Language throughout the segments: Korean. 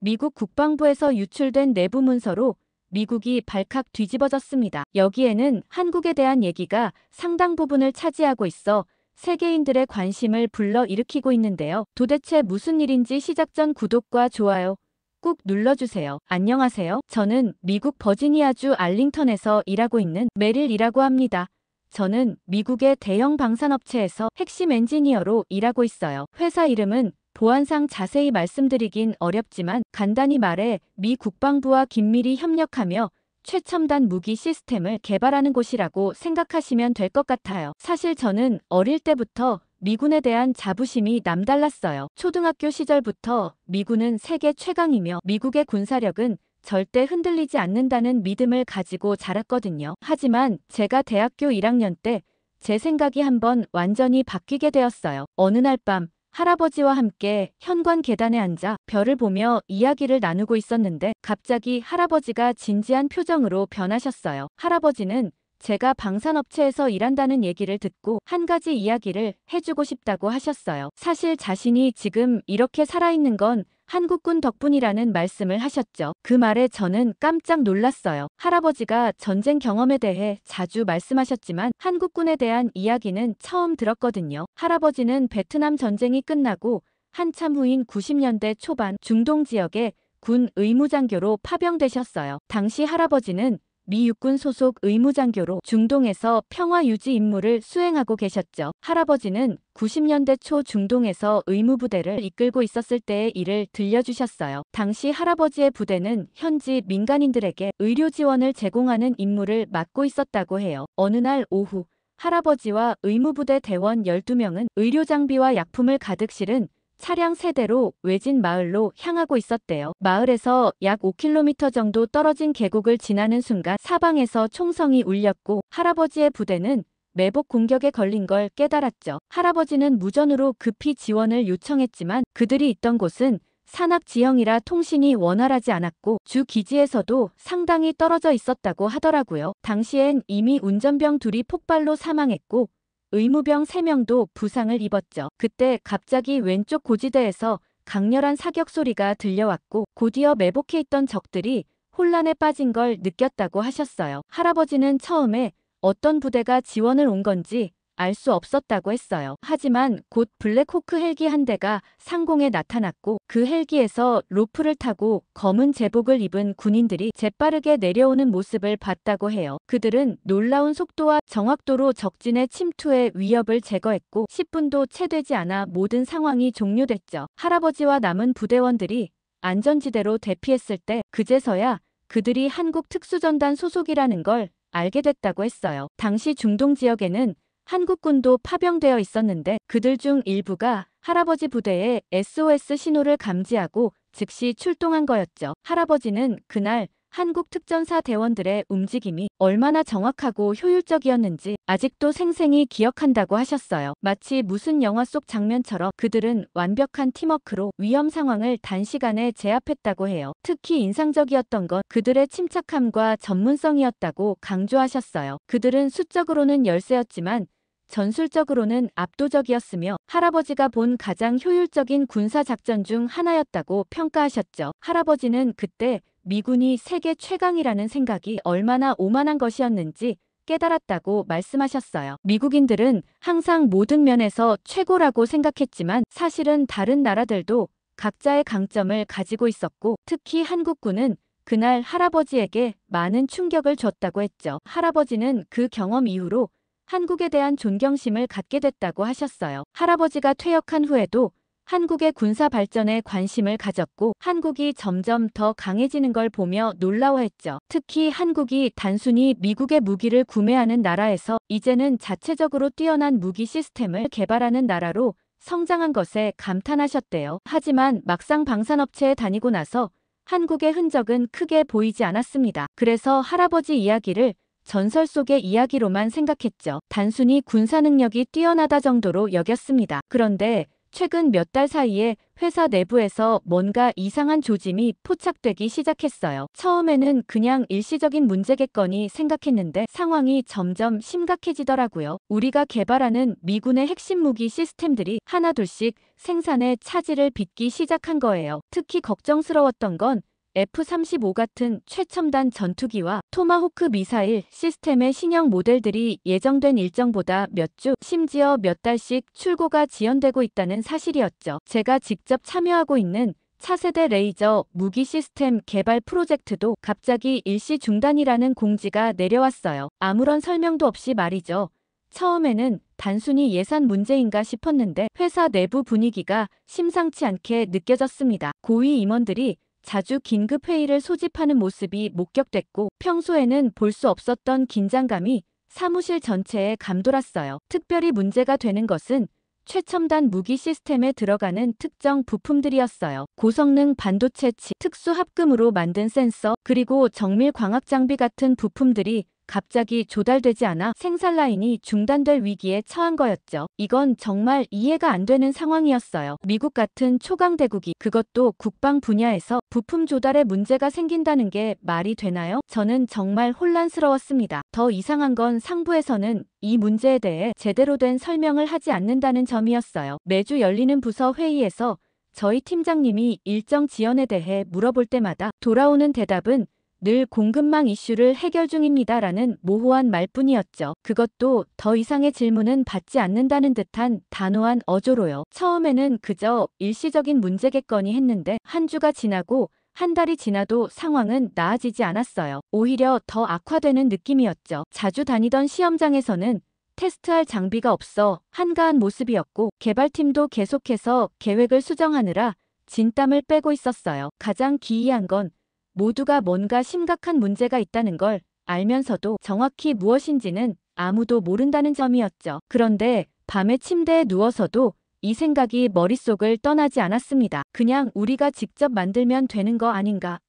미국 국방부에서 유출된 내부 문서로 미국이 발칵 뒤집어졌습니다. 여기에는 한국에 대한 얘기가 상당 부분을 차지하고 있어 세계인들의 관심을 불러일으키고 있는데요. 도대체 무슨 일인지 시작 전 구독과 좋아요 꾹 눌러주세요. 안녕하세요. 저는 미국 버지니아주 알링턴에서 일하고 있는 메릴이라고 합니다. 저는 미국의 대형 방산업체에서 핵심 엔지니어로 일하고 있어요. 회사 이름은 보안상 자세히 말씀드리긴 어렵지만 간단히 말해 미 국방부와 긴밀히 협력하며 최첨단 무기 시스템을 개발하는 곳이라고 생각하시면 될 것 같아요. 사실 저는 어릴 때부터 미군에 대한 자부심이 남달랐어요. 초등학교 시절부터 미군은 세계 최강이며 미국의 군사력은 절대 흔들리지 않는다는 믿음을 가지고 자랐거든요. 하지만 제가 대학교 1학년 때 제 생각이 한번 완전히 바뀌게 되었어요. 어느 날 밤 할아버지와 함께 현관 계단에 앉아 별을 보며 이야기를 나누고 있었는데 갑자기 할아버지가 진지한 표정으로 변하셨어요. 할아버지는 제가 방산업체에서 일한다는 얘기를 듣고 한 가지 이야기를 해주고 싶다고 하셨어요. 사실 자신이 지금 이렇게 살아있는 건 한국군 덕분이라는 말씀을 하셨죠. 그 말에 저는 깜짝 놀랐어요. 할아버지가 전쟁 경험에 대해 자주 말씀하셨지만 한국군에 대한 이야기는 처음 들었거든요. 할아버지는 베트남 전쟁이 끝나고 한참 후인 90년대 초반 중동 지역에 군 의무장교로 파병되셨어요. 당시 할아버지는 미 육군 소속 의무장교로 중동에서 평화 유지 임무를 수행하고 계셨죠. 할아버지는 90년대 초 중동에서 의무부대를 이끌고 있었을 때의 일을 들려주셨어요. 당시 할아버지의 부대는 현지 민간인들에게 의료 지원을 제공하는 임무를 맡고 있었다고 해요. 어느 날 오후 할아버지와 의무부대 대원 12명은 의료 장비와 약품을 가득 실은 차량 3대로 외진 마을로 향하고 있었대요. 마을에서 약 5km 정도 떨어진 계곡을 지나는 순간 사방에서 총성이 울렸고 할아버지의 부대는 매복 공격에 걸린 걸 깨달았죠. 할아버지는 무전으로 급히 지원을 요청했지만 그들이 있던 곳은 산악 지형이라 통신이 원활하지 않았고 주 기지에서도 상당히 떨어져 있었다고 하더라고요. 당시엔 이미 운전병 2이 폭발로 사망했고 의무병 3명도 부상을 입었죠. 그때 갑자기 왼쪽 고지대에서 강렬한 사격 소리가 들려왔고 곧이어 매복해 있던 적들이 혼란에 빠진 걸 느꼈다고 하셨어요. 할아버지는 처음에 어떤 부대가 지원을 온 건지 알 수 없었다고 했어요. 하지만 곧 블랙호크 헬기 한 대가 상공에 나타났고 그 헬기에서 로프를 타고 검은 제복을 입은 군인들이 재빠르게 내려오는 모습을 봤다고 해요. 그들은 놀라운 속도와 정확도로 적진의 침투의 위협을 제거했고 10분도 채 되지 않아 모든 상황이 종료됐죠. 할아버지와 남은 부대원들이 안전지대로 대피했을 때 그제서야 그들이 한국 특수전단 소속이라는 걸 알게 됐다고 했어요. 당시 중동 지역에는 한국군도 파병되어 있었는데 그들 중 일부가 할아버지 부대의 SOS 신호를 감지하고 즉시 출동한 거였죠. 할아버지는 그날 한국 특전사 대원들의 움직임이 얼마나 정확하고 효율적이었는지 아직도 생생히 기억한다고 하셨어요. 마치 무슨 영화 속 장면처럼 그들은 완벽한 팀워크로 위험 상황을 단시간에 제압했다고 해요. 특히 인상적이었던 건 그들의 침착함과 전문성이었다고 강조하셨어요. 그들은 수적으로는 열세였지만 전술적으로는 압도적이었으며 할아버지가 본 가장 효율적인 군사작전 중 하나였다고 평가하셨죠. 할아버지는 그때 미군이 세계 최강이라는 생각이 얼마나 오만한 것이었는지 깨달았다고 말씀하셨어요. 미국인들은 항상 모든 면에서 최고라고 생각했지만 사실은 다른 나라들도 각자의 강점을 가지고 있었고 특히 한국군은 그날 할아버지에게 많은 충격을 줬다고 했죠. 할아버지는 그 경험 이후로 한국에 대한 존경심을 갖게 됐다고 하셨어요. 할아버지가 퇴역한 후에도 한국의 군사 발전에 관심을 가졌고 한국이 점점 더 강해지는 걸 보며 놀라워했죠. 특히 한국이 단순히 미국의 무기를 구매하는 나라에서 이제는 자체적으로 뛰어난 무기 시스템을 개발하는 나라로 성장한 것에 감탄하셨대요. 하지만 막상 방산업체에 다니고 나서 한국의 흔적은 크게 보이지 않았습니다. 그래서 할아버지 이야기를 전설 속의 이야기로만 생각했죠. 단순히 군사 능력이 뛰어나다 정도로 여겼습니다. 그런데 최근 몇 달 사이에 회사 내부에서 뭔가 이상한 조짐이 포착되기 시작했어요. 처음에는 그냥 일시적인 문제겠거니 생각했는데 상황이 점점 심각해지더라고요. 우리가 개발하는 미군의 핵심 무기 시스템들이 하나둘씩 생산의 차질을 빚기 시작한 거예요. 특히 걱정스러웠던 건 F-35 같은 최첨단 전투기와 토마호크 미사일 시스템의 신형 모델들이 예정된 일정보다 몇 주, 심지어 몇 달씩 출고가 지연되고 있다는 사실이었죠. 제가 직접 참여하고 있는 차세대 레이저 무기 시스템 개발 프로젝트도 갑자기 일시 중단이라는 공지가 내려왔어요. 아무런 설명도 없이 말이죠. 처음에는 단순히 예산 문제인가 싶었는데 회사 내부 분위기가 심상치 않게 느껴졌습니다. 고위 임원들이 자주 긴급 회의를 소집하는 모습이 목격됐고 평소에는 볼 수 없었던 긴장감이 사무실 전체에 감돌았어요. 특별히 문제가 되는 것은 최첨단 무기 시스템에 들어가는 특정 부품들이었어요. 고성능 반도체 칩, 특수 합금으로 만든 센서, 그리고 정밀 광학 장비 같은 부품들이 갑자기 조달되지 않아 생산 라인이 중단될 위기에 처한 거였죠. 이건 정말 이해가 안 되는 상황이었어요. 미국 같은 초강대국이, 그것도 국방 분야에서 부품 조달에 문제가 생긴다는 게 말이 되나요? 저는 정말 혼란스러웠습니다. 더 이상한 건 상부에서는 이 문제에 대해 제대로 된 설명을 하지 않는다는 점이었어요. 매주 열리는 부서 회의에서 저희 팀장님이 일정 지연에 대해 물어볼 때마다 돌아오는 대답은 늘 공급망 이슈를 해결 중입니다라는 모호한 말뿐이었죠. 그것도 더 이상의 질문은 받지 않는다는 듯한 단호한 어조로요. 처음에는 그저 일시적인 문제겠거니 했는데 한 주가 지나고 한 달이 지나도 상황은 나아지지 않았어요. 오히려 더 악화되는 느낌이었죠. 자주 다니던 시험장에서는 테스트할 장비가 없어 한가한 모습이었고 개발팀도 계속해서 계획을 수정하느라 진땀을 빼고 있었어요. 가장 기이한 건 모두가 뭔가 심각한 문제가 있다는 걸 알면서도 정확히 무엇인지는 아무도 모른다는 점이었죠. 그런데 밤에 침대에 누워서도 이 생각이 머릿속을 떠나지 않았습니다. 그냥 우리가 직접 만들면 되는 거 아닌가?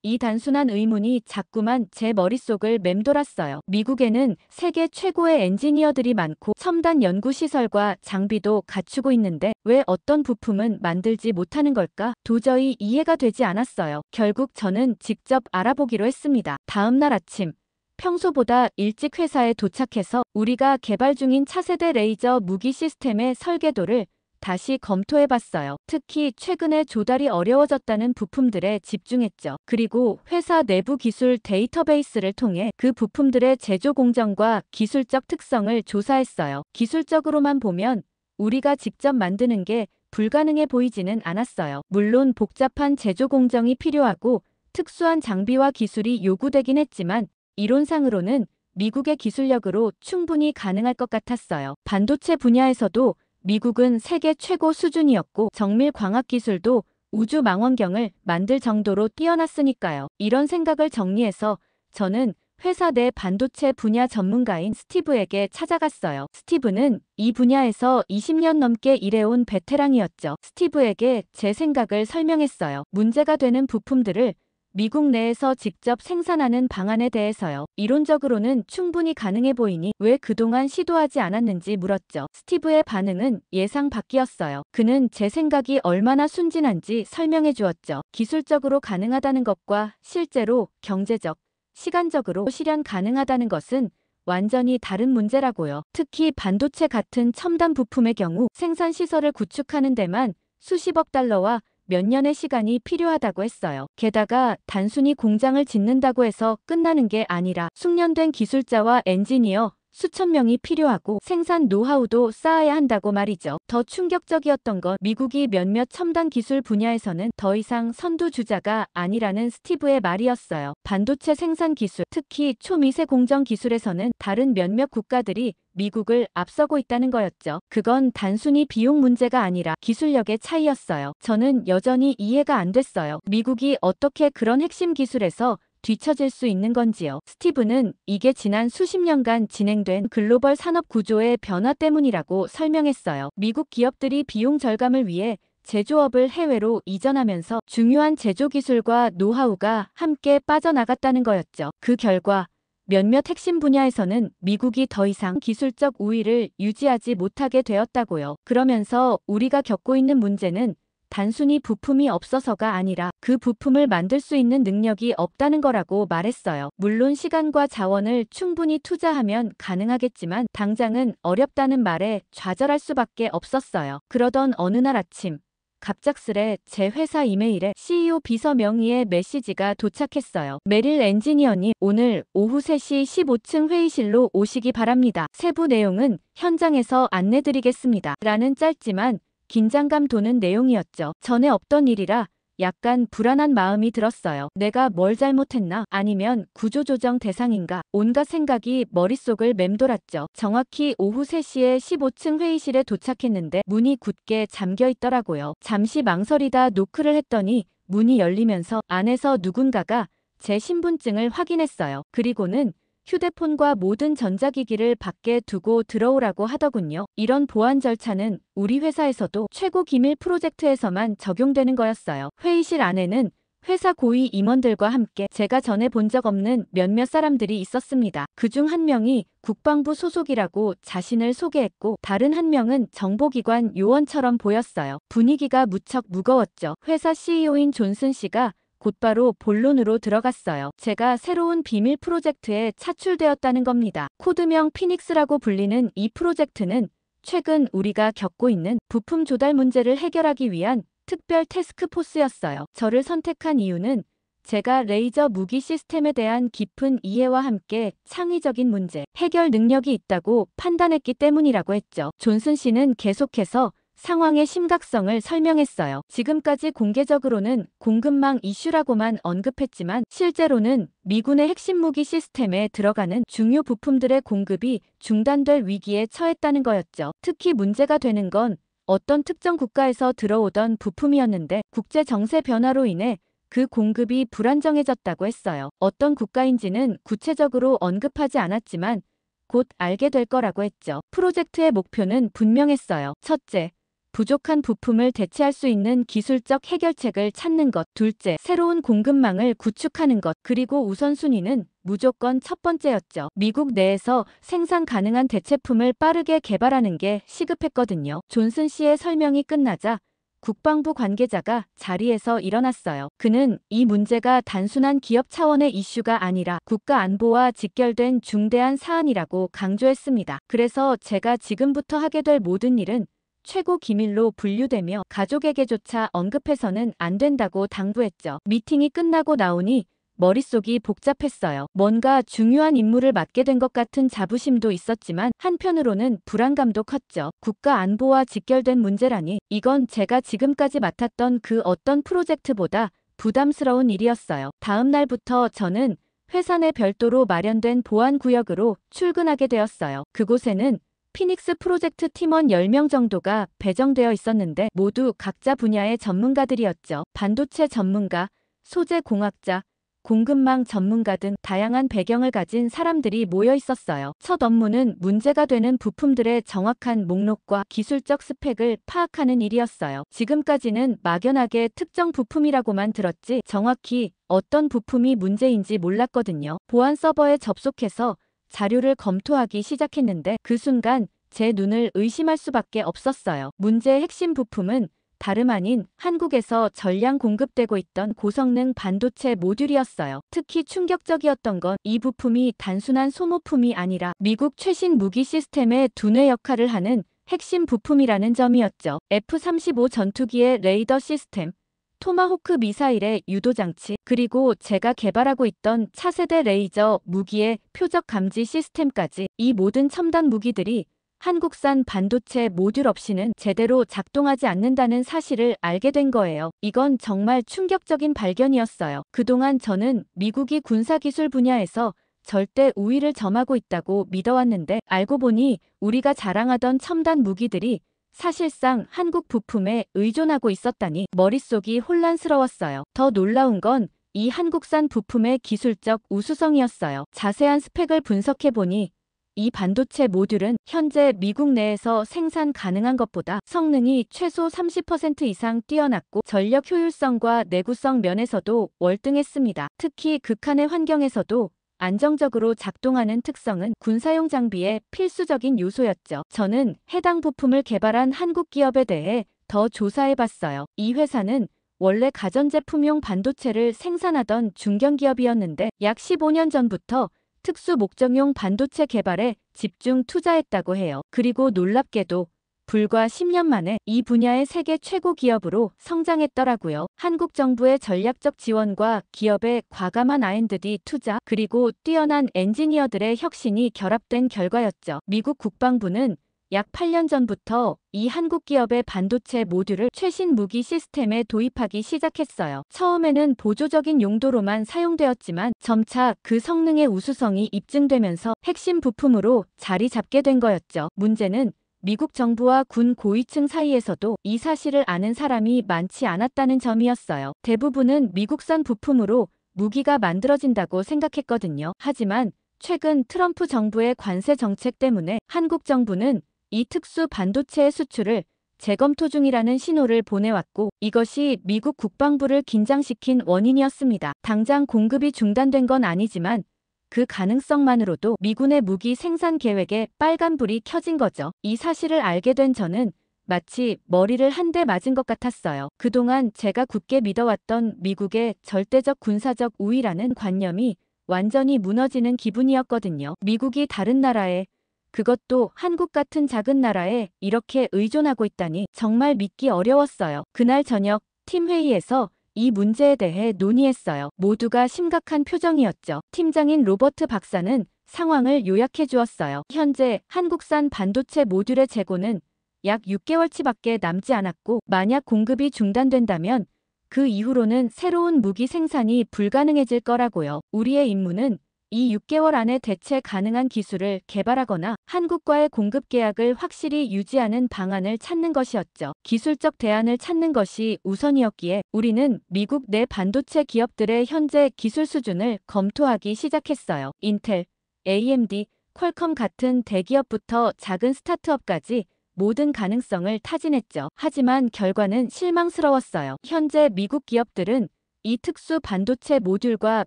이 단순한 의문이 자꾸만 제 머릿속을 맴돌았어요. 미국에는 세계 최고의 엔지니어들이 많고 첨단 연구시설과 장비도 갖추고 있는데 왜 어떤 부품은 만들지 못하는 걸까? 도저히 이해가 되지 않았어요. 결국 저는 직접 알아보기로 했습니다. 다음 날 아침, 평소보다 일찍 회사에 도착해서 우리가 개발 중인 차세대 레이저 무기 시스템의 설계도를 다시 검토해봤어요. 특히 최근에 조달이 어려워졌다는 부품들에 집중했죠. 그리고 회사 내부 기술 데이터베이스를 통해 그 부품들의 제조 공정과 기술적 특성을 조사했어요. 기술적으로만 보면 우리가 직접 만드는 게 불가능해 보이지는 않았어요. 물론 복잡한 제조 공정이 필요하고 특수한 장비와 기술이 요구되긴 했지만 이론상으로는 미국의 기술력으로 충분히 가능할 것 같았어요. 반도체 분야에서도 미국은 세계 최고 수준이었고 정밀 광학 기술도 우주 망원경을 만들 정도로 뛰어났으니까요. 이런 생각을 정리해서 저는 회사 내 반도체 분야 전문가인 스티브에게 찾아갔어요. 스티브는 이 분야에서 20년 넘게 일해온 베테랑이었죠. 스티브에게 제 생각을 설명했어요. 문제가 되는 부품들을 미국 내에서 직접 생산하는 방안에 대해서요. 이론적으로는 충분히 가능해 보이니 왜 그동안 시도하지 않았는지 물었죠. 스티브의 반응은 예상 밖이었어요. 그는 제 생각이 얼마나 순진한지 설명해 주었죠. 기술적으로 가능하다는 것과 실제로 경제적, 시간적으로 실현 가능하다는 것은 완전히 다른 문제라고요. 특히 반도체 같은 첨단 부품의 경우 생산 시설을 구축하는 데만 수십억 달러와 몇 년의 시간이 필요하다고 했어요. 게다가 단순히 공장을 짓는다고 해서 끝나는 게 아니라 숙련된 기술자와 엔지니어 수천 명이 필요하고 생산 노하우도 쌓아야 한다고 말이죠. 더 충격적이었던 건 미국이 몇몇 첨단 기술 분야에서는 더 이상 선두주자가 아니라는 스티브의 말이었어요. 반도체 생산 기술, 특히 초미세 공정 기술에서는 다른 몇몇 국가들이 미국을 앞서고 있다는 거였죠. 그건 단순히 비용 문제가 아니라 기술력의 차이였어요. 저는 여전히 이해가 안 됐어요. 미국이 어떻게 그런 핵심 기술에서 뒤처질 수 있는 건지요. 스티브는 이게 지난 수십 년간 진행된 글로벌 산업 구조의 변화 때문이라고 설명했어요. 미국 기업들이 비용 절감을 위해 제조업을 해외로 이전하면서 중요한 제조 기술과 노하우가 함께 빠져나갔다는 거였죠. 그 결과 몇몇 핵심 분야에서는 미국이 더 이상 기술적 우위를 유지하지 못하게 되었다고요. 그러면서 우리가 겪고 있는 문제는 단순히 부품이 없어서가 아니라 그 부품을 만들 수 있는 능력이 없다는 거라고 말했어요. 물론 시간과 자원을 충분히 투자하면 가능하겠지만 당장은 어렵다는 말에 좌절할 수밖에 없었어요. 그러던 어느 날 아침 갑작스레 제 회사 이메일에 CEO 비서 명의의 메시지가 도착했어요. 메릴 엔지니어님, 오늘 오후 3시 15층 회의실로 오시기 바랍니다. 세부 내용은 현장에서 안내드리겠습니다. 라는 짧지만 긴장감 도는 내용이었죠. 전에 없던 일이라 약간 불안한 마음이 들었어요. 내가 뭘 잘못했나? 아니면 구조조정 대상인가? 온갖 생각이 머릿속을 맴돌았죠. 정확히 오후 3시에 15층 회의실에 도착했는데 문이 굳게 잠겨 있더라고요. 잠시 망설이다 노크를 했더니 문이 열리면서 안에서 누군가가 제 신분증을 확인했어요. 그리고는 휴대폰과 모든 전자기기를 밖에 두고 들어오라고 하더군요. 이런 보안 절차는 우리 회사에서도 최고 기밀 프로젝트에서만 적용되는 거였어요. 회의실 안에는 회사 고위 임원들과 함께 제가 전에 본 적 없는 몇몇 사람들이 있었습니다. 그중 한 명이 국방부 소속이라고 자신을 소개했고 다른 한 명은 정보기관 요원처럼 보였어요. 분위기가 무척 무거웠죠. 회사 CEO인 존슨 씨가 곧바로 본론으로 들어갔어요. 제가 새로운 비밀 프로젝트에 차출되었다는 겁니다. 코드명 피닉스라고 불리는 이 프로젝트는 최근 우리가 겪고 있는 부품 조달 문제를 해결하기 위한 특별 태스크포스였어요. 저를 선택한 이유는 제가 레이저 무기 시스템에 대한 깊은 이해와 함께 창의적인 문제 해결 능력이 있다고 판단했기 때문이라고 했죠. 존슨 씨는 계속해서 상황의 심각성을 설명했어요. 지금까지 공개적으로는 공급망 이슈라고만 언급했지만 실제로는 미군의 핵심 무기 시스템에 들어가는 중요 부품들의 공급이 중단될 위기에 처했다는 거였죠. 특히 문제가 되는 건 어떤 특정 국가에서 들어오던 부품이었는데 국제 정세 변화로 인해 그 공급이 불안정해졌다고 했어요. 어떤 국가인지는 구체적으로 언급하지 않았지만 곧 알게 될 거라고 했죠. 프로젝트의 목표는 분명했어요. 첫째, 부족한 부품을 대체할 수 있는 기술적 해결책을 찾는 것. 둘째, 새로운 공급망을 구축하는 것. 그리고 우선순위는 무조건 첫 번째였죠. 미국 내에서 생산 가능한 대체품을 빠르게 개발하는 게 시급했거든요. 존슨 씨의 설명이 끝나자 국방부 관계자가 자리에서 일어났어요. 그는 이 문제가 단순한 기업 차원의 이슈가 아니라 국가 안보와 직결된 중대한 사안이라고 강조했습니다. 그래서 제가 지금부터 하게 될 모든 일은 최고 기밀로 분류되며 가족에게조차 언급해서는 안 된다고 당부했죠. 미팅이 끝나고 나오니 머릿속이 복잡했어요. 뭔가 중요한 임무를 맡게 된 것 같은 자부심도 있었지만 한편으로는 불안감도 컸죠. 국가 안보와 직결된 문제라니 이건 제가 지금까지 맡았던 그 어떤 프로젝트보다 부담스러운 일이었어요. 다음 날부터 저는 회사 내 별도로 마련된 보안 구역으로 출근하게 되었어요. 그곳에는 피닉스 프로젝트 팀원 10명 정도가 배정되어 있었는데 모두 각자 분야의 전문가들이었죠. 반도체 전문가, 소재 공학자, 공급망 전문가 등 다양한 배경을 가진 사람들이 모여 있었어요. 첫 업무는 문제가 되는 부품들의 정확한 목록과 기술적 스펙을 파악하는 일이었어요. 지금까지는 막연하게 특정 부품이라고만 들었지 정확히 어떤 부품이 문제인지 몰랐거든요. 보안 서버에 접속해서 자료를 검토하기 시작했는데 그 순간 제 눈을 의심할 수밖에 없었어요. 문제의 핵심 부품은 다름 아닌 한국에서 전량 공급되고 있던 고성능 반도체 모듈이었어요. 특히 충격적이었던 건 이 부품이 단순한 소모품이 아니라 미국 최신 무기 시스템의 두뇌 역할을 하는 핵심 부품이라는 점이었죠. F-35 전투기의 레이더 시스템, 토마호크 미사일의 유도장치, 그리고 제가 개발하고 있던 차세대 레이저 무기의 표적 감지 시스템까지 이 모든 첨단 무기들이 한국산 반도체 모듈 없이는 제대로 작동하지 않는다는 사실을 알게 된 거예요. 이건 정말 충격적인 발견이었어요. 그동안 저는 미국이 군사기술 분야에서 절대 우위를 점하고 있다고 믿어왔는데 알고 보니 우리가 자랑하던 첨단 무기들이 사실상 한국 부품에 의존하고 있었다니 머릿속이 혼란스러웠어요. 더 놀라운 건 이 한국산 부품의 기술적 우수성이었어요. 자세한 스펙을 분석해보니 이 반도체 모듈은 현재 미국 내에서 생산 가능한 것보다 성능이 최소 30% 이상 뛰어났고 전력 효율성과 내구성 면에서도 월등했습니다. 특히 극한의 환경에서도 안정적으로 작동하는 특성은 군사용 장비의 필수적인 요소였죠. 저는 해당 부품을 개발한 한국 기업에 대해 더 조사해봤어요. 이 회사는 원래 가전제품용 반도체를 생산하던 중견기업이었는데 약 15년 전부터 특수 목적용 반도체 개발에 집중 투자했다고 해요. 그리고 놀랍게도 불과 10년 만에 이 분야의 세계 최고 기업으로 성장했더라고요. 한국 정부의 전략적 지원과 기업의 과감한 R&D 투자, 그리고 뛰어난 엔지니어들의 혁신이 결합된 결과였죠. 미국 국방부는 약 8년 전부터 이 한국 기업의 반도체 모듈을 최신 무기 시스템에 도입하기 시작했어요. 처음에는 보조적인 용도로만 사용되었지만 점차 그 성능의 우수성이 입증되면서 핵심 부품으로 자리 잡게 된 거였죠. 문제는 미국 정부와 군 고위층 사이에서도 이 사실을 아는 사람이 많지 않았다는 점이었어요. 대부분은 미국산 부품으로 무기가 만들어진다고 생각했거든요. 하지만 최근 트럼프 정부의 관세 정책 때문에 한국 정부는 이 특수 반도체의 수출을 재검토 중이라는 신호를 보내왔고, 이것이 미국 국방부를 긴장시킨 원인이었습니다. 당장 공급이 중단된 건 아니지만 그 가능성만으로도 미군의 무기 생산 계획에 빨간불이 켜진 거죠. 이 사실을 알게 된 저는 마치 머리를 한 대 맞은 것 같았어요. 그동안 제가 굳게 믿어왔던 미국의 절대적 군사적 우위라는 관념이 완전히 무너지는 기분이었거든요. 미국이 다른 나라에, 그것도 한국 같은 작은 나라에 이렇게 의존하고 있다니 정말 믿기 어려웠어요. 그날 저녁 팀 회의에서 이 문제에 대해 논의했어요. 모두가 심각한 표정이었죠. 팀장인 로버트 박사는 상황을 요약해 주었어요. 현재 한국산 반도체 모듈의 재고는 약 6개월치밖에 남지 않았고, 만약 공급이 중단된다면 그 이후로는 새로운 무기 생산이 불가능해질 거라고요. 우리의 임무는 이 6개월 안에 대체 가능한 기술을 개발하거나 한국과의 공급 계약을 확실히 유지하는 방안을 찾는 것이었죠. 기술적 대안을 찾는 것이 우선이었기에 우리는 미국 내 반도체 기업들의 현재 기술 수준을 검토하기 시작했어요. 인텔, AMD, 퀄컴 같은 대기업부터 작은 스타트업까지 모든 가능성을 타진했죠. 하지만 결과는 실망스러웠어요. 현재 미국 기업들은 이 특수 반도체 모듈과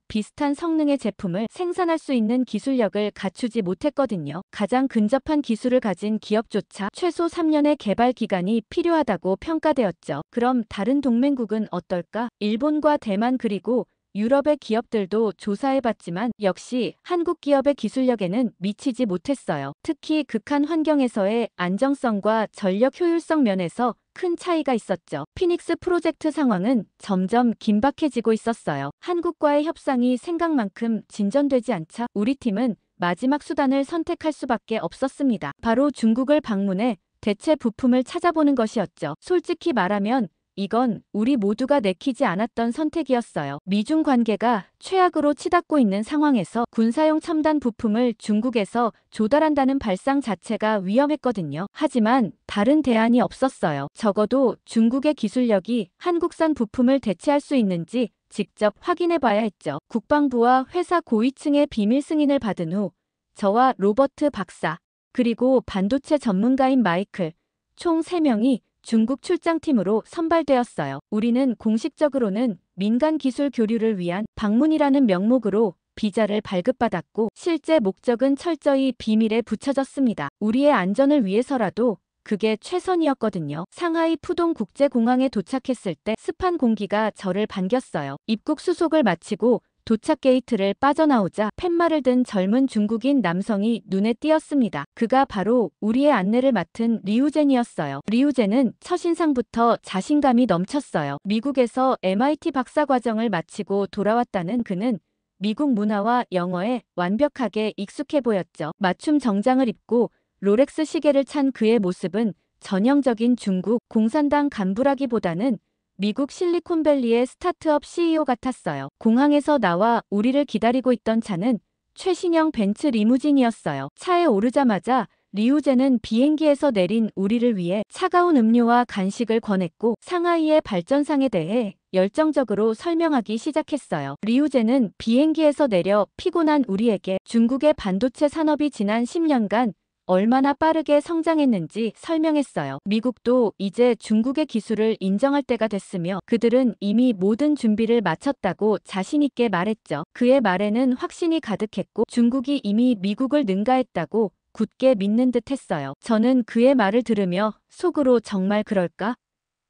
비슷한 성능의 제품을 생산할 수 있는 기술력을 갖추지 못했거든요. 가장 근접한 기술을 가진 기업조차 최소 3년의 개발 기간이 필요하다고 평가되었죠. 그럼 다른 동맹국은 어떨까? 일본과 대만 그리고 유럽의 기업들도 조사해봤지만 역시 한국 기업의 기술력에는 미치지 못했어요. 특히 극한 환경에서의 안정성과 전력 효율성 면에서 큰 차이가 있었죠. 피닉스 프로젝트 상황은 점점 긴박해지고 있었어요. 한국과의 협상이 생각만큼 진전되지 않자 우리 팀은 마지막 수단을 선택할 수밖에 없었습니다. 바로 중국을 방문해 대체 부품을 찾아보는 것이었죠. 솔직히 말하면 이건 우리 모두가 내키지 않았던 선택이었어요. 미중 관계가 최악으로 치닫고 있는 상황에서 군사용 첨단 부품을 중국에서 조달한다는 발상 자체가 위험했거든요. 하지만 다른 대안이 없었어요. 적어도 중국의 기술력이 한국산 부품을 대체할 수 있는지 직접 확인해 봐야 했죠. 국방부와 회사 고위층의 비밀 승인을 받은 후 저와 로버트 박사, 그리고 반도체 전문가인 마이클, 총 3명이 중국 출장팀으로 선발되었어요. 우리는 공식적으로는 민간 기술 교류를 위한 방문이라는 명목으로 비자를 발급받았고, 실제 목적은 철저히 비밀에 붙여졌습니다. 우리의 안전을 위해서라도 그게 최선이었거든요. 상하이 푸동 국제공항에 도착했을 때 습한 공기가 저를 반겼어요. 입국 수속을 마치고 도착 게이트를 빠져나오자 팻말을 든 젊은 중국인 남성이 눈에 띄었습니다. 그가 바로 우리의 안내를 맡은 리우젠이었어요. 리우젠은 첫인상부터 자신감이 넘쳤어요. 미국에서 MIT 박사과정을 마치고 돌아왔다는 그는 미국 문화와 영어에 완벽하게 익숙해 보였죠. 맞춤 정장을 입고 롤렉스 시계를 찬 그의 모습은 전형적인 중국 공산당 간부라기보다는 미국 실리콘밸리의 스타트업 CEO 같았어요. 공항에서 나와 우리를 기다리고 있던 차는 최신형 벤츠 리무진이었어요. 차에 오르자마자 리우젠은 비행기에서 내린 우리를 위해 차가운 음료와 간식을 권했고 상하이의 발전상에 대해 열정적으로 설명하기 시작했어요. 리우젠은 비행기에서 내려 피곤한 우리에게 중국의 반도체 산업이 지난 10년간 얼마나 빠르게 성장했는지 설명했어요. 미국도 이제 중국의 기술을 인정할 때가 됐으며 그들은 이미 모든 준비를 마쳤다고 자신있게 말했죠. 그의 말에는 확신이 가득했고 중국이 이미 미국을 능가했다고 굳게 믿는 듯 했어요. 저는 그의 말을 들으며 속으로 정말 그럴까?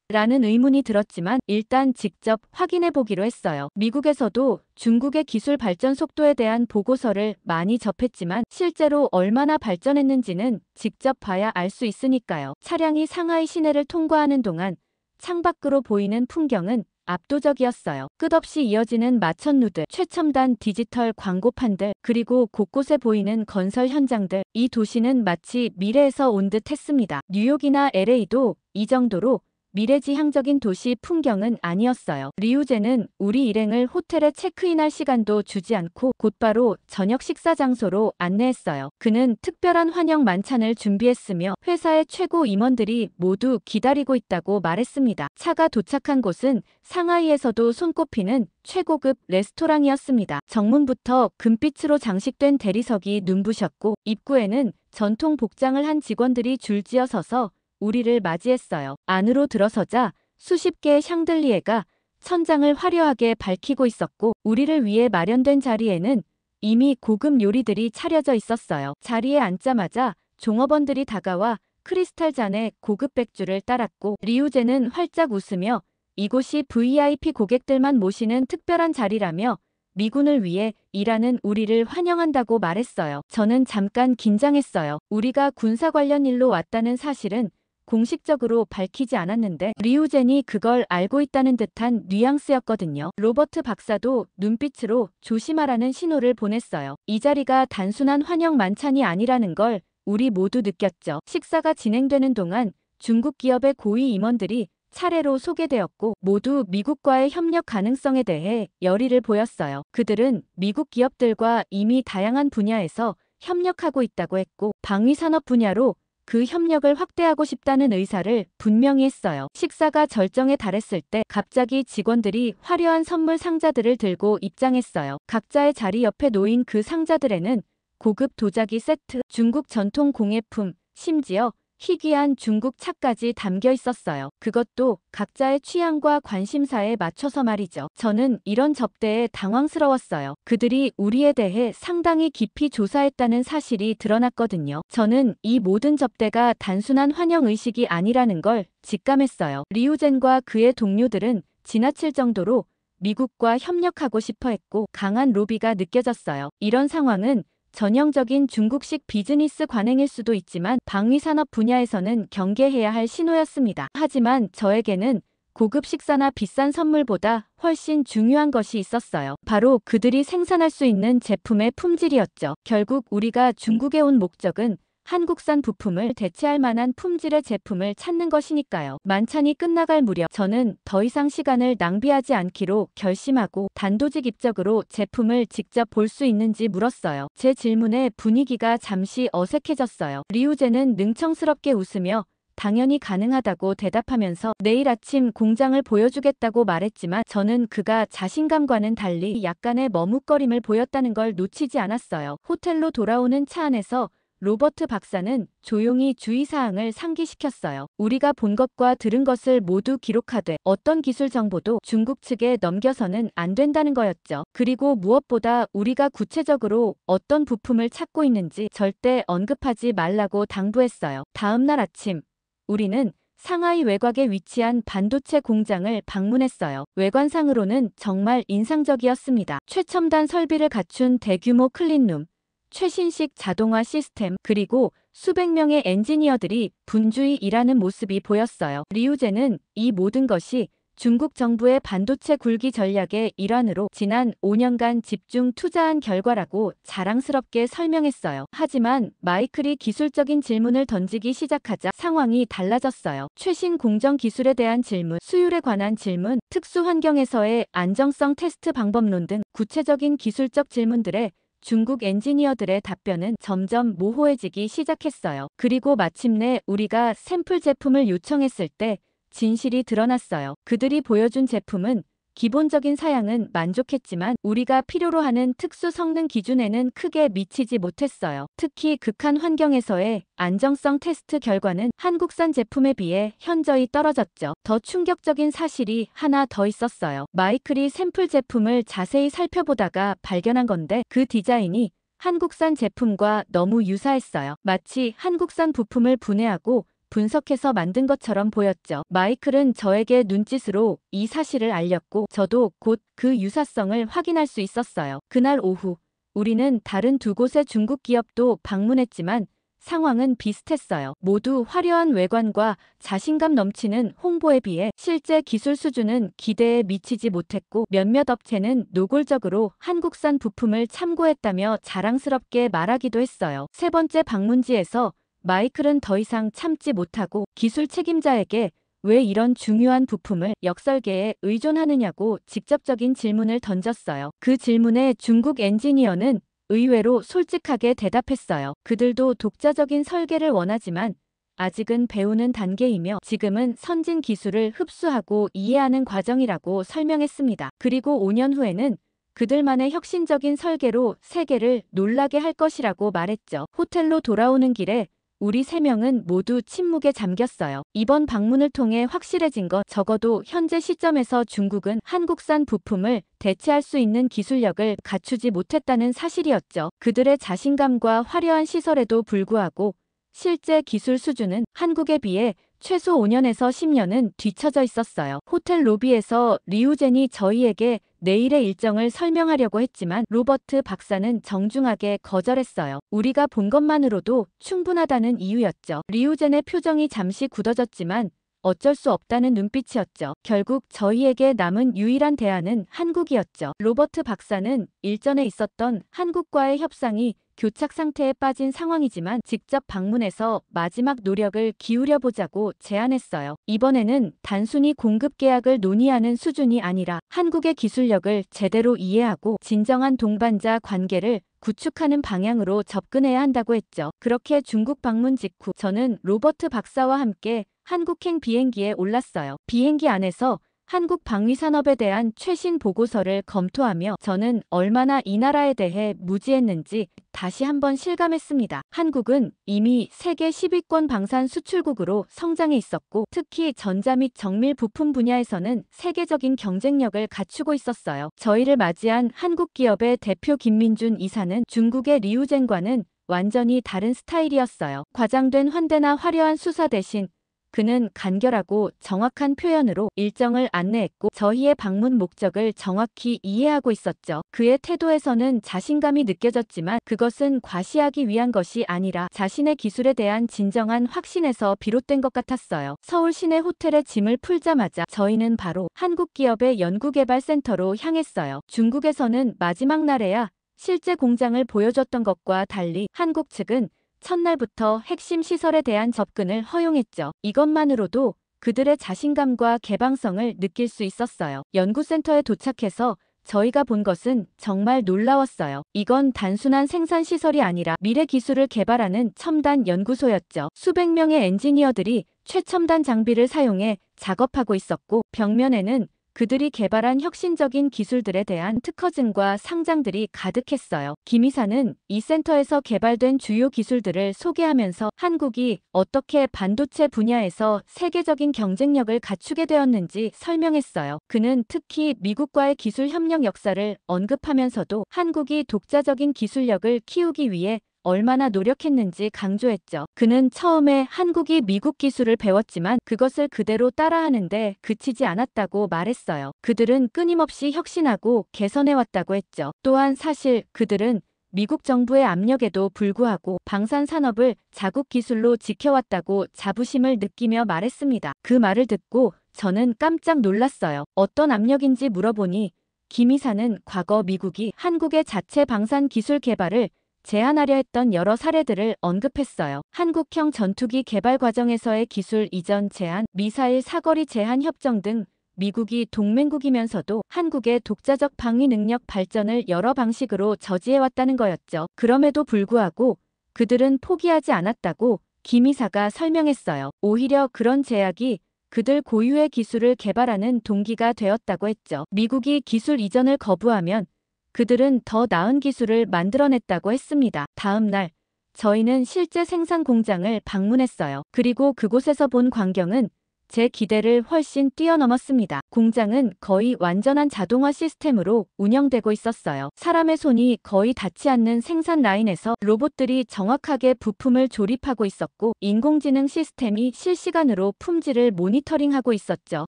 라는 의문이 들었지만 일단 직접 확인해 보기로 했어요. 미국에서도 중국의 기술 발전 속도에 대한 보고서를 많이 접했지만 실제로 얼마나 발전했는지는 직접 봐야 알 수 있으니까요. 차량이 상하이 시내를 통과하는 동안 창밖으로 보이는 풍경은 압도적이었어요. 끝없이 이어지는 마천루들, 최첨단 디지털 광고판들, 그리고 곳곳에 보이는 건설 현장들. 이 도시는 마치 미래에서 온 듯 했습니다. 뉴욕이나 LA도 이 정도로 미래지향적인 도시 풍경은 아니었어요. 리우제는 우리 일행을 호텔에 체크인할 시간도 주지 않고 곧바로 저녁 식사 장소로 안내했어요. 그는 특별한 환영 만찬을 준비했으며 회사의 최고 임원들이 모두 기다리고 있다고 말했습니다. 차가 도착한 곳은 상하이에서도 손꼽히는 최고급 레스토랑이었습니다. 정문부터 금빛으로 장식된 대리석이 눈부셨고 입구에는 전통 복장을 한 직원들이 줄지어 서서 우리를 맞이했어요. 안으로 들어서자 수십 개의 샹들리에가 천장을 화려하게 밝히고 있었고 우리를 위해 마련된 자리에는 이미 고급 요리들이 차려져 있었어요. 자리에 앉자마자 종업원들이 다가와 크리스탈 잔에 고급 백주를 따랐고 리우제는 활짝 웃으며 이곳이 VIP 고객들만 모시는 특별한 자리라며 미군을 위해 일하는 우리를 환영한다고 말했어요. 저는 잠깐 긴장했어요. 우리가 군사 관련 일로 왔다는 사실은 공식적으로 밝히지 않았는데 리우젠이 그걸 알고 있다는 듯한 뉘앙스였거든요. 로버트 박사도 눈빛으로 조심하라는 신호를 보냈어요. 이 자리가 단순한 환영 만찬이 아니라는 걸 우리 모두 느꼈죠. 식사가 진행되는 동안 중국 기업의 고위 임원들이 차례로 소개되었고 모두 미국과의 협력 가능성에 대해 열의를 보였어요. 그들은 미국 기업들과 이미 다양한 분야에서 협력하고 있다고 했고 방위산업 분야로 그 협력을 확대하고 싶다는 의사를 분명히 했어요. 식사가 절정에 달했을 때 갑자기 직원들이 화려한 선물 상자들을 들고 입장했어요. 각자의 자리 옆에 놓인 그 상자들에는 고급 도자기 세트, 중국 전통 공예품, 심지어 희귀한 중국 차까지 담겨 있었어요. 그것도 각자의 취향과 관심사에 맞춰서 말이죠. 저는 이런 접대에 당황스러웠어요. 그들이 우리에 대해 상당히 깊이 조사했다는 사실이 드러났거든요. 저는 이 모든 접대가 단순한 환영 의식이 아니라는 걸 직감했어요. 리우젠과 그의 동료들은 지나칠 정도로 미국과 협력하고 싶어 했고 강한 로비가 느껴졌어요. 이런 상황은 전형적인 중국식 비즈니스 관행일 수도 있지만 방위산업 분야에서는 경계해야 할 신호였습니다. 하지만 저에게는 고급 식사나 비싼 선물보다 훨씬 중요한 것이 있었어요. 바로 그들이 생산할 수 있는 제품의 품질이었죠. 결국 우리가 중국에 온 목적은 한국산 부품을 대체할 만한 품질의 제품을 찾는 것이니까요. 만찬이 끝나갈 무렵 저는 더 이상 시간을 낭비하지 않기로 결심하고 단도직 입적으로 제품을 직접 볼 수 있는지 물었어요. 제 질문에 분위기가 잠시 어색해졌어요. 리우제는 능청스럽게 웃으며 당연히 가능하다고 대답하면서 내일 아침 공장을 보여주겠다고 말했지만 저는 그가 자신감과는 달리 약간의 머뭇거림을 보였다는 걸 놓치지 않았어요. 호텔로 돌아오는 차 안에서 로버트 박사는 조용히 주의사항을 상기시켰어요. 우리가 본 것과 들은 것을 모두 기록하되 어떤 기술 정보도 중국 측에 넘겨서는 안 된다는 거였죠. 그리고 무엇보다 우리가 구체적으로 어떤 부품을 찾고 있는지 절대 언급하지 말라고 당부했어요. 다음 날 아침 우리는 상하이 외곽에 위치한 반도체 공장을 방문했어요. 외관상으로는 정말 인상적이었습니다. 최첨단 설비를 갖춘 대규모 클린룸, 최신식 자동화 시스템, 그리고 수백 명의 엔지니어들이 분주히 일하는 모습이 보였어요. 리우제는 이 모든 것이 중국 정부의 반도체 굴기 전략의 일환으로 지난 5년간 집중 투자한 결과라고 자랑스럽게 설명했어요. 하지만 마이클이 기술적인 질문을 던지기 시작하자 상황이 달라졌어요. 최신 공정 기술에 대한 질문, 수율에 관한 질문, 특수 환경에서의 안정성 테스트 방법론 등 구체적인 기술적 질문들에 중국 엔지니어들의 답변은 점점 모호해지기 시작했어요. 그리고 마침내 우리가 샘플 제품을 요청했을 때 진실이 드러났어요. 그들이 보여준 제품은 기본적인 사양은 만족했지만 우리가 필요로 하는 특수 성능 기준에는 크게 미치지 못했어요. 특히 극한 환경에서의 안정성 테스트 결과는 한국산 제품에 비해 현저히 떨어졌죠. 더 충격적인 사실이 하나 더 있었어요. 마이클이 샘플 제품을 자세히 살펴보다가 발견한 건데 그 디자인이 한국산 제품과 너무 유사했어요. 마치 한국산 부품을 분해하고 분석해서 만든 것처럼 보였죠. 마이클은 저에게 눈짓으로 이 사실을 알렸고 저도 곧 그 유사성을 확인할 수 있었어요. 그날 오후 우리는 다른 두 곳의 중국 기업도 방문했지만 상황은 비슷했어요. 모두 화려한 외관과 자신감 넘치는 홍보에 비해 실제 기술 수준은 기대에 미치지 못했고 몇몇 업체는 노골적으로 한국산 부품을 참고했다며 자랑스럽게 말하기도 했어요. 세 번째 방문지에서 마이클은 더 이상 참지 못하고 기술 책임자에게 왜 이런 중요한 부품을 역설계에 의존하느냐고 직접적인 질문을 던졌어요. 그 질문에 중국 엔지니어는 의외로 솔직하게 대답했어요. 그들도 독자적인 설계를 원하지만 아직은 배우는 단계이며 지금은 선진 기술을 흡수하고 이해하는 과정이라고 설명했습니다. 그리고 5년 후에는 그들만의 혁신적인 설계로 세계를 놀라게 할 것이라고 말했죠. 호텔로 돌아오는 길에 우리 세 명은 모두 침묵에 잠겼어요. 이번 방문을 통해 확실해진 것, 적어도 현재 시점에서 중국은 한국산 부품을 대체할 수 있는 기술력을 갖추지 못했다는 사실이었죠. 그들의 자신감과 화려한 시설에도 불구하고 실제 기술 수준은 한국에 비해 최소 5년에서 10년은 뒤처져 있었어요. 호텔 로비에서 리우젠이 저희에게 내일의 일정을 설명하려고 했지만 로버트 박사는 정중하게 거절했어요. 우리가 본 것만으로도 충분하다는 이유였죠. 리우젠의 표정이 잠시 굳어졌지만 어쩔 수 없다는 눈빛이었죠. 결국 저희에게 남은 유일한 대안은 한국이었죠. 로버트 박사는 일전에 있었던 한국과의 협상이 교착 상태에 빠진 상황이지만 직접 방문해서 마지막 노력을 기울여보자고 제안했어요. 이번에는 단순히 공급 계약을 논의하는 수준이 아니라 한국의 기술력을 제대로 이해하고 진정한 동반자 관계를 구축하는 방향으로 접근해야 한다고 했죠. 그렇게 중국 방문 직후 저는 로버트 박사와 함께 한국행 비행기에 올랐어요. 비행기 안에서 한국 방위산업에 대한 최신 보고서를 검토하며 저는 얼마나 이 나라에 대해 무지했는지 다시 한번 실감했습니다. 한국은 이미 세계 10위권 방산 수출국으로 성장해 있었고 특히 전자 및 정밀 부품 분야에서는 세계적인 경쟁력을 갖추고 있었어요. 저희를 맞이한 한국 기업의 대표 김민준 이사는 중국의 리우젠과는 완전히 다른 스타일이었어요. 과장된 환대나 화려한 수사 대신 그는 간결하고 정확한 표현으로 일정을 안내했고 저희의 방문 목적을 정확히 이해하고 있었죠. 그의 태도에서는 자신감이 느껴졌지만 그것은 과시하기 위한 것이 아니라 자신의 기술에 대한 진정한 확신에서 비롯된 것 같았어요. 서울 시내 호텔에 짐을 풀자마자 저희는 바로 한국 기업의 연구개발센터로 향했어요. 중국에서는 마지막 날에야 실제 공장을 보여줬던 것과 달리 한국 측은 첫날부터 핵심 시설에 대한 접근을 허용했죠. 이것만으로도 그들의 자신감과 개방성을 느낄 수 있었어요. 연구센터에 도착해서 저희가 본 것은 정말 놀라웠어요. 이건 단순한 생산시설이 아니라 미래 기술을 개발하는 첨단 연구소였죠. 수백 명의 엔지니어들이 최첨단 장비를 사용해 작업하고 있었고 벽면에는 그들이 개발한 혁신적인 기술들에 대한 특허증과 상장들이 가득했어요. 김 이사는 이 센터에서 개발된 주요 기술들을 소개하면서 한국이 어떻게 반도체 분야에서 세계적인 경쟁력을 갖추게 되었는지 설명했어요. 그는 특히 미국과의 기술 협력 역사를 언급하면서도 한국이 독자적인 기술력을 키우기 위해 얼마나 노력했는지 강조했죠. 그는 처음에 한국이 미국 기술을 배웠지만 그것을 그대로 따라하는데 그치지 않았다고 말했어요. 그들은 끊임없이 혁신하고 개선해왔다고 했죠. 또한 사실 그들은 미국 정부의 압력에도 불구하고 방산 산업을 자국 기술로 지켜왔다고 자부심을 느끼며 말했습니다. 그 말을 듣고 저는 깜짝 놀랐어요. 어떤 압력인지 물어보니 김 이사는 과거 미국이 한국의 자체 방산 기술 개발을 제한하려 했던 여러 사례들을 언급했어요. 한국형 전투기 개발 과정에서의 기술 이전 제한, 미사일 사거리 제한 협정 등 미국이 동맹국이면서도 한국의 독자적 방위 능력 발전을 여러 방식으로 저지해왔다는 거였죠. 그럼에도 불구하고 그들은 포기하지 않았다고 김 이사가 설명했어요. 오히려 그런 제약이 그들 고유의 기술을 개발하는 동기가 되었다고 했죠. 미국이 기술 이전을 거부하면 그들은 더 나은 기술을 만들어냈다고 했습니다. 다음 날 저희는 실제 생산 공장을 방문했어요. 그리고 그곳에서 본 광경은 제 기대를 훨씬 뛰어넘었습니다. 공장은 거의 완전한 자동화 시스템으로 운영되고 있었어요. 사람의 손이 거의 닿지 않는 생산 라인에서 로봇들이 정확하게 부품을 조립하고 있었고, 인공지능 시스템이 실시간으로 품질을 모니터링하고 있었죠.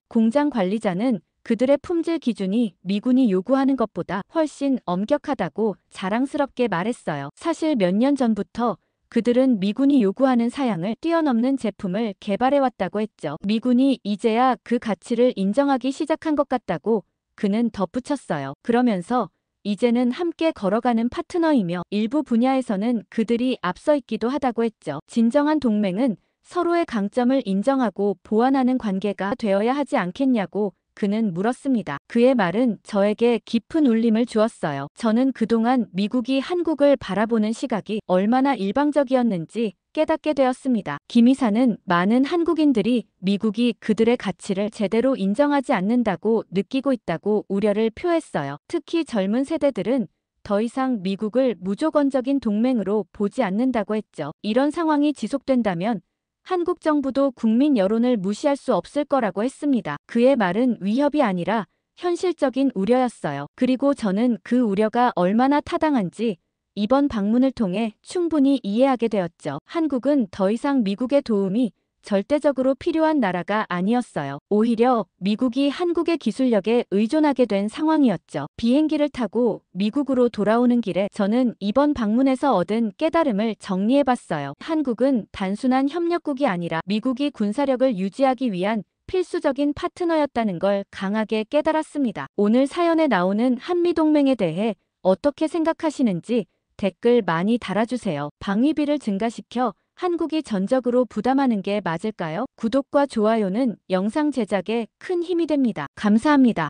공장 관리자는 그들의 품질 기준이 미군이 요구하는 것보다 훨씬 엄격하다고 자랑스럽게 말했어요. 사실 몇 년 전부터 그들은 미군이 요구하는 사양을 뛰어넘는 제품을 개발해왔다고 했죠. 미군이 이제야 그 가치를 인정하기 시작한 것 같다고 그는 덧붙였어요. 그러면서 이제는 함께 걸어가는 파트너이며 일부 분야에서는 그들이 앞서 있기도 하다고 했죠. 진정한 동맹은 서로의 강점을 인정하고 보완하는 관계가 되어야 하지 않겠냐고 그는 물었습니다. 그의 말은 저에게 깊은 울림을 주었어요. 저는 그동안 미국이 한국을 바라보는 시각이 얼마나 일방적이었는지 깨닫게 되었습니다. 김 이사는 많은 한국인들이 미국이 그들의 가치를 제대로 인정하지 않는다고 느끼고 있다고 우려를 표했어요. 특히 젊은 세대들은 더 이상 미국을 무조건적인 동맹으로 보지 않는다고 했죠. 이런 상황이 지속된다면 한국 정부도 국민 여론을 무시할 수 없을 거라고 했습니다. 그의 말은 위협이 아니라 현실적인 우려였어요. 그리고 저는 그 우려가 얼마나 타당한지 이번 방문을 통해 충분히 이해하게 되었죠. 한국은 더 이상 미국의 도움이 절대적으로 필요한 나라가 아니었어요. 오히려 미국이 한국의 기술력에 의존하게 된 상황이었죠. 비행기를 타고 미국으로 돌아오는 길에 저는 이번 방문에서 얻은 깨달음을 정리해봤어요. 한국은 단순한 협력국이 아니라 미국이 군사력을 유지하기 위한 필수적인 파트너였다는 걸 강하게 깨달았습니다. 오늘 사연에 나오는 한미동맹에 대해 어떻게 생각하시는지 댓글 많이 달아주세요. 방위비를 증가시켜 한국이 전적으로 부담하는 게 맞을까요? 구독과 좋아요는 영상 제작에 큰 힘이 됩니다. 감사합니다.